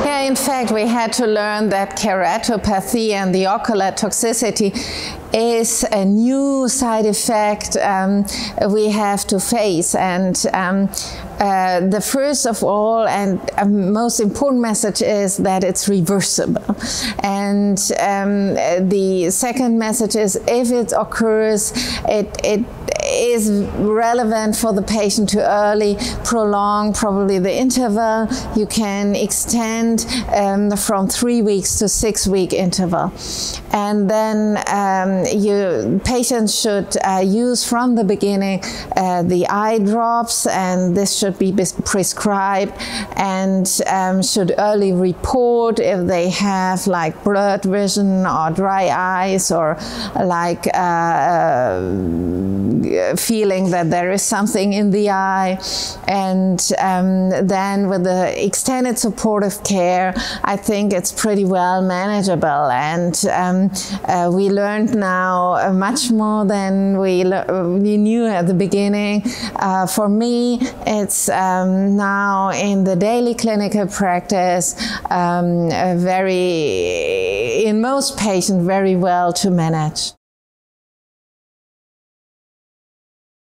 Yeah, in fact, we had to learn that keratopathy and the ocular toxicity is a new side effect we have to face. And the first of all and most important message is that it's reversible. And the second message is if it occurs, it is relevant for the patient to early prolong probably the interval. You can extend from 3 weeks to 6 week interval. And then patients should use from the beginning the eye drops, and this should be prescribed, and should early report if they have like blurred vision or dry eyes, or like feeling that there is something in the eye. And then with the extended supportive care, I think it's pretty well manageable. And we learned now much more than we knew at the beginning. For me, it's now in the daily clinical practice in most patients, very well to manage.